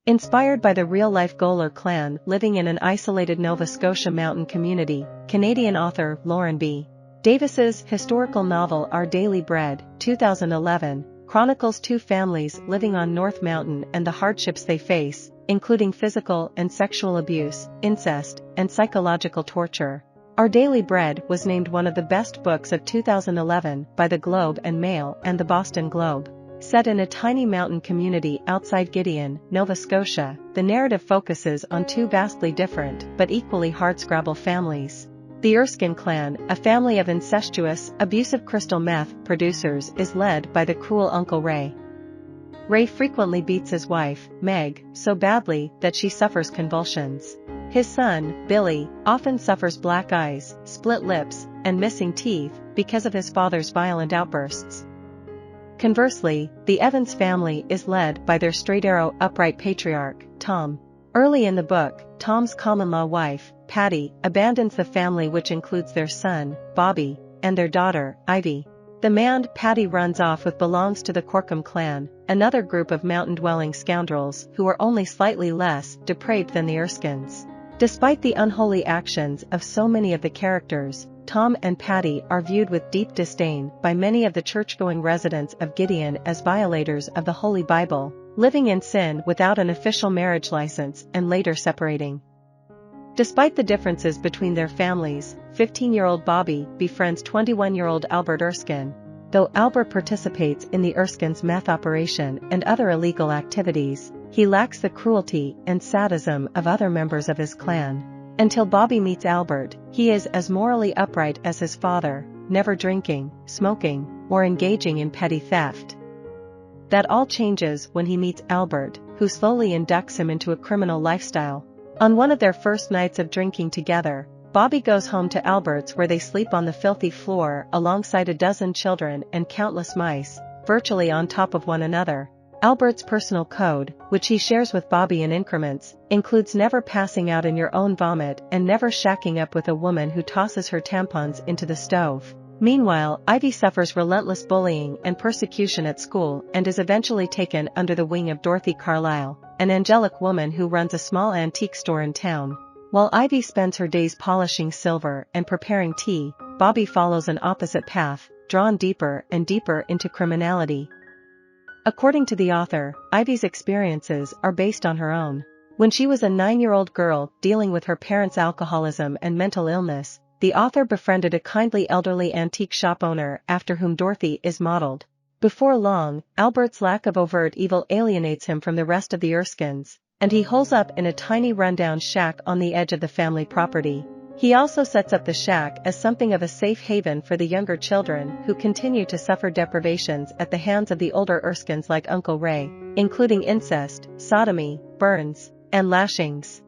Inspired by the real-life Goler clan living in an isolated Nova Scotia mountain community, Canadian author Lauren B. Davis's historical novel Our Daily Bread, 2011, chronicles two families living on North Mountain and the hardships they face, including physical and sexual abuse, incest, and psychological torture. Our Daily Bread was named one of the best books of 2011 by the Globe and Mail and the Boston Globe. Set in a tiny mountain community outside Gideon, Nova Scotia, the narrative focuses on two vastly different but equally hardscrabble families. The Erskine Clan, a family of incestuous, abusive crystal meth producers, is led by the cruel Uncle Ray. Ray frequently beats his wife, Meg, so badly that she suffers convulsions. His son, Billy, often suffers black eyes, split lips, and missing teeth because of his father's violent outbursts. Conversely, the Evans family is led by their straight-arrow, upright patriarch, Tom. Early in the book, Tom's common-law wife, Patty, abandons the family, which includes their son, Bobby, and their daughter, Ivy. The man Patty runs off with belongs to the Corkum clan, another group of mountain-dwelling scoundrels who are only slightly less depraved than the Erskines. Despite the unholy actions of so many of the characters, Tom and Patty are viewed with deep disdain by many of the church-going residents of Gideon as violators of the Holy Bible, living in sin without an official marriage license and later separating. Despite the differences between their families, 15-year-old Bobby befriends 21-year-old Albert Erskine. Though Albert participates in the Erskines' meth operation and other illegal activities, he lacks the cruelty and sadism of other members of his clan. Until Bobby meets Albert, he is as morally upright as his father, never drinking, smoking, or engaging in petty theft. That all changes when he meets Albert, who slowly inducts him into a criminal lifestyle. On one of their first nights of drinking together, Bobby goes home to Albert's, where they sleep on the filthy floor alongside a dozen children and countless mice, virtually on top of one another. Albert's personal code, which he shares with Bobby in increments, includes never passing out in your own vomit and never shacking up with a woman who tosses her tampons into the stove. Meanwhile, Ivy suffers relentless bullying and persecution at school and is eventually taken under the wing of Dorothy Carlisle, an angelic woman who runs a small antique store in town. While Ivy spends her days polishing silver and preparing tea, Bobby follows an opposite path, drawn deeper and deeper into criminality. According to the author, Ivy's experiences are based on her own. When she was a 9-year-old girl dealing with her parents' alcoholism and mental illness, the author befriended a kindly elderly antique shop owner after whom Dorothy is modeled. Before long, Albert's lack of overt evil alienates him from the rest of the Erskines, and he holes up in a tiny rundown shack on the edge of the family property. He also sets up the shack as something of a safe haven for the younger children who continue to suffer deprivations at the hands of the older Erskines like Uncle Ray, including incest, sodomy, burns, and lashings.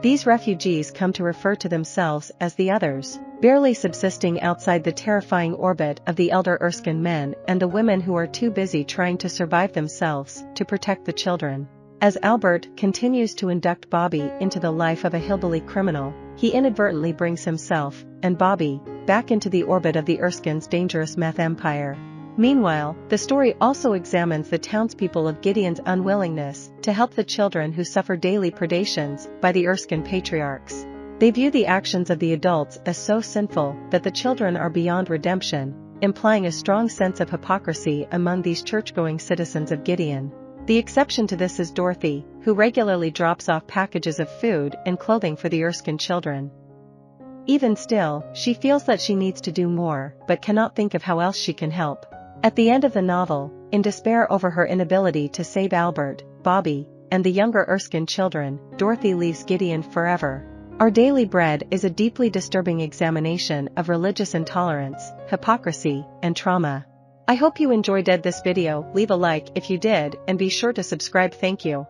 These refugees come to refer to themselves as the others, barely subsisting outside the terrifying orbit of the elder Erskine men and the women who are too busy trying to survive themselves to protect the children. As Albert continues to induct Bobby into the life of a hillbilly criminal, he inadvertently brings himself and Bobby back into the orbit of the Erskine's dangerous meth empire. Meanwhile, the story also examines the townspeople of Gideon's unwillingness to help the children who suffer daily predations by the Erskine patriarchs. They view the actions of the adults as so sinful that the children are beyond redemption, implying a strong sense of hypocrisy among these church-going citizens of Gideon. The exception to this is Dorothy, who regularly drops off packages of food and clothing for the Erskine children. Even still, she feels that she needs to do more, but cannot think of how else she can help. At the end of the novel, in despair over her inability to save Albert, Bobby, and the younger Erskine children, Dorothy leaves Gideon forever. Our Daily Bread is a deeply disturbing examination of religious intolerance, hypocrisy, and trauma. I hope you enjoyed this video. Leave a like if you did and be sure to subscribe. Thank you.